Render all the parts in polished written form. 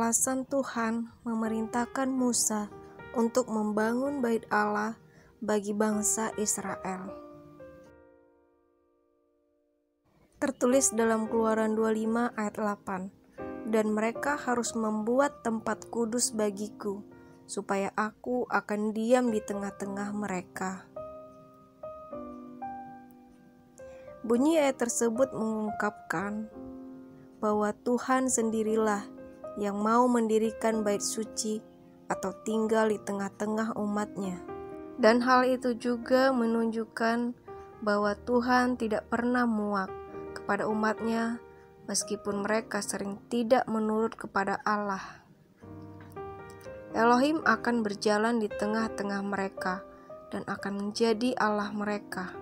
alasan Tuhan memerintahkan Musa untuk membangun bait Allah bagi bangsa Israel. Tertulis dalam Keluaran 25 ayat 8, dan mereka harus membuat tempat kudus bagiku, supaya aku akan diam di tengah-tengah mereka. Bunyi ayat tersebut mengungkapkan bahwa Tuhan sendirilah yang mau mendirikan bait suci atau tinggal di tengah-tengah umatnya. Dan hal itu juga menunjukkan bahwa Tuhan tidak pernah muak kepada umatnya meskipun mereka sering tidak menurut kepada Allah. Elohim akan berjalan di tengah-tengah mereka dan akan menjadi Allah mereka.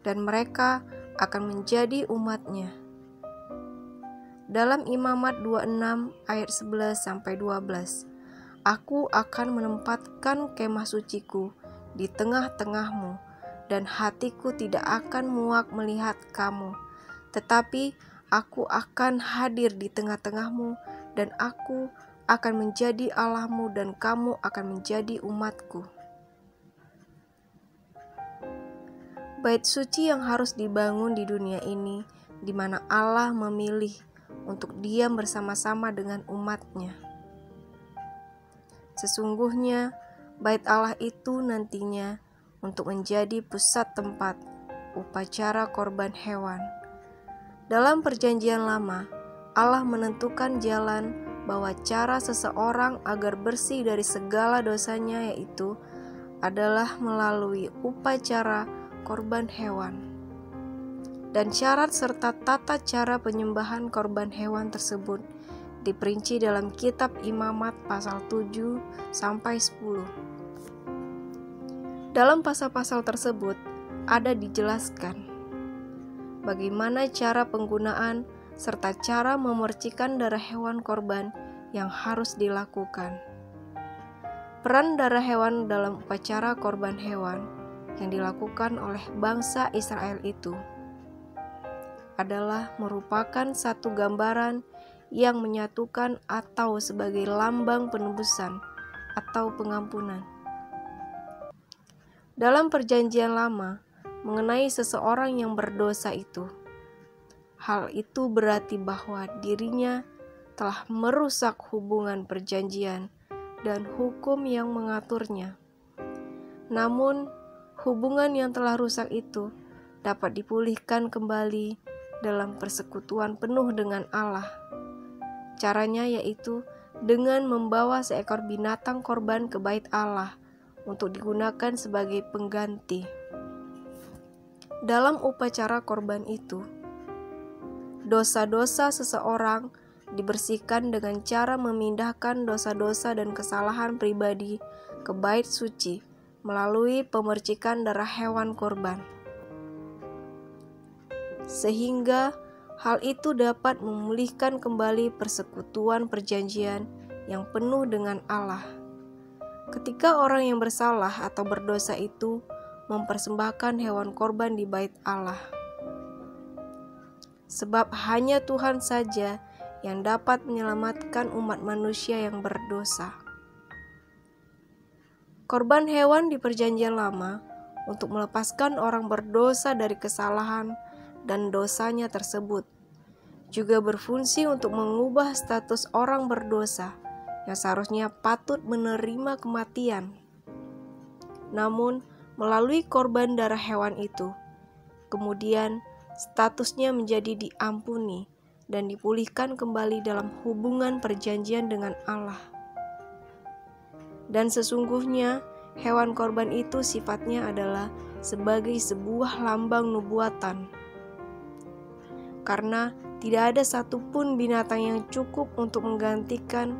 Dan mereka akan menjadi umatnya. Dalam Imamat 26 ayat 11-12, Aku akan menempatkan kemah suciku di tengah-tengahmu, dan hatiku tidak akan muak melihat kamu. Tetapi aku akan hadir di tengah-tengahmu, dan aku akan menjadi Allahmu, dan kamu akan menjadi umatku. Bait suci yang harus dibangun di dunia ini, di mana Allah memilih untuk diam bersama-sama dengan umatnya. Sesungguhnya, bait Allah itu nantinya untuk menjadi pusat tempat upacara korban hewan. Dalam Perjanjian Lama, Allah menentukan jalan bahwa cara seseorang agar bersih dari segala dosanya yaitu adalah melalui upacara korban hewan. Dan syarat serta tata cara penyembahan korban hewan tersebut diperinci dalam kitab Imamat pasal 7-10. Dalam pasal-pasal tersebut ada dijelaskan bagaimana cara penggunaan serta cara memercikan darah hewan korban yang harus dilakukan. Peran darah hewan dalam upacara korban hewan yang dilakukan oleh bangsa Israel itu adalah merupakan satu gambaran yang menyatukan atau sebagai lambang penebusan atau pengampunan. Dalam Perjanjian Lama, mengenai seseorang yang berdosa itu, hal itu berarti bahwa dirinya telah merusak hubungan perjanjian dan hukum yang mengaturnya. Namun, hubungan yang telah rusak itu dapat dipulihkan kembali dalam persekutuan penuh dengan Allah. Caranya yaitu dengan membawa seekor binatang korban ke bait Allah untuk digunakan sebagai pengganti. Dalam upacara korban itu, dosa-dosa seseorang dibersihkan dengan cara memindahkan dosa-dosa dan kesalahan pribadi ke bait suci melalui pemercikan darah hewan korban. Sehingga hal itu dapat memulihkan kembali persekutuan perjanjian yang penuh dengan Allah. Ketika orang yang bersalah atau berdosa itu mempersembahkan hewan korban di bait Allah. Sebab hanya Tuhan saja yang dapat menyelamatkan umat manusia yang berdosa. Korban hewan di Perjanjian Lama untuk melepaskan orang berdosa dari kesalahan dan dosanya tersebut, juga berfungsi untuk mengubah status orang berdosa yang seharusnya patut menerima kematian. Namun, melalui korban darah hewan itu, kemudian statusnya menjadi diampuni dan dipulihkan kembali dalam hubungan perjanjian dengan Allah. Dan sesungguhnya, hewan korban itu sifatnya adalah sebagai sebuah lambang nubuatan. Karena tidak ada satupun binatang yang cukup untuk menggantikan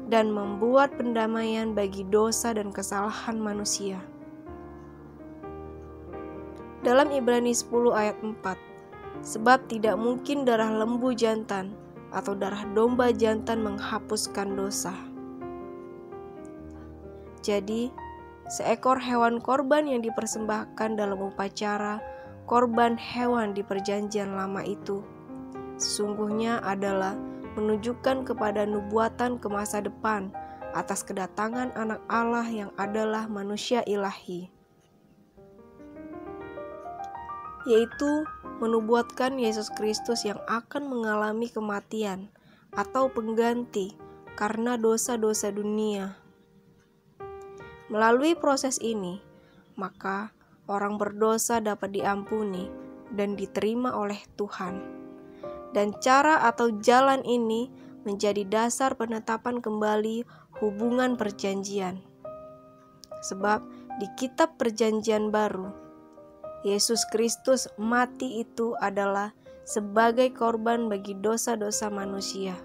dan membuat pendamaian bagi dosa dan kesalahan manusia. Dalam Ibrani 10 ayat 4, sebab tidak mungkin darah lembu jantan atau darah domba jantan menghapuskan dosa. Jadi, seekor hewan korban yang dipersembahkan dalam upacara korban hewan di Perjanjian Lama itu sesungguhnya adalah menunjukkan kepada nubuatan ke masa depan atas kedatangan Anak Allah yang adalah manusia ilahi, yaitu menubuatkan Yesus Kristus yang akan mengalami kematian atau pengganti karena dosa-dosa dunia. Melalui proses ini, maka orang berdosa dapat diampuni dan diterima oleh Tuhan. Dan cara atau jalan ini menjadi dasar penetapan kembali hubungan perjanjian. Sebab di kitab perjanjian baru, Yesus Kristus mati itu adalah sebagai korban bagi dosa-dosa manusia.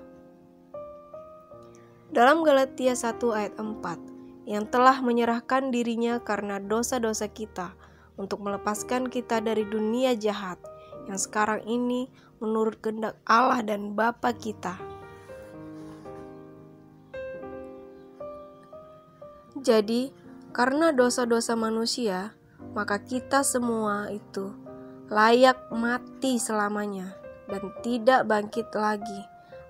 Dalam Galatia 1 ayat 4, yang telah menyerahkan dirinya karena dosa-dosa kita untuk melepaskan kita dari dunia jahat yang sekarang ini menurut kehendak Allah dan Bapa kita. Jadi, karena dosa-dosa manusia, maka kita semua itu layak mati selamanya dan tidak bangkit lagi.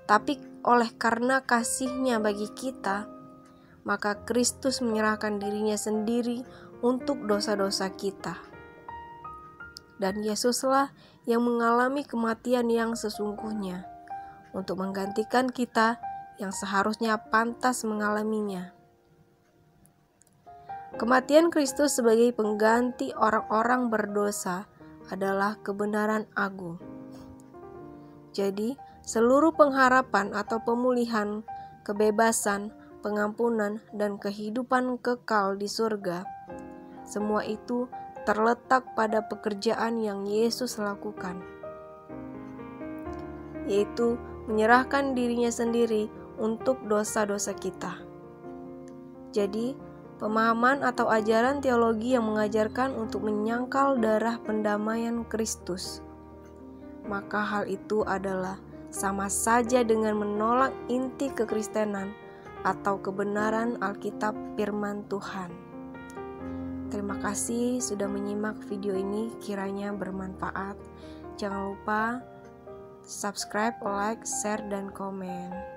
Tapi oleh karena kasih-Nya bagi kita, maka Kristus menyerahkan dirinya sendiri untuk dosa-dosa kita. Dan Yesuslah yang mengalami kematian yang sesungguhnya untuk menggantikan kita yang seharusnya pantas mengalaminya. Kematian Kristus sebagai pengganti orang-orang berdosa adalah kebenaran agung. Jadi, seluruh pengharapan atau pemulihan, kebebasan, pengampunan, dan kehidupan kekal di surga, semua itu terletak pada pekerjaan yang Yesus lakukan, yaitu menyerahkan dirinya sendiri untuk dosa-dosa kita. Jadi, pemahaman atau ajaran teologi yang mengajarkan untuk menyangkal darah pendamaian Kristus, maka hal itu adalah sama saja dengan menolak inti kekristenan atau kebenaran Alkitab firman Tuhan. Terima kasih sudah menyimak video ini, kiranya bermanfaat. Jangan lupa subscribe, like, share, dan komen.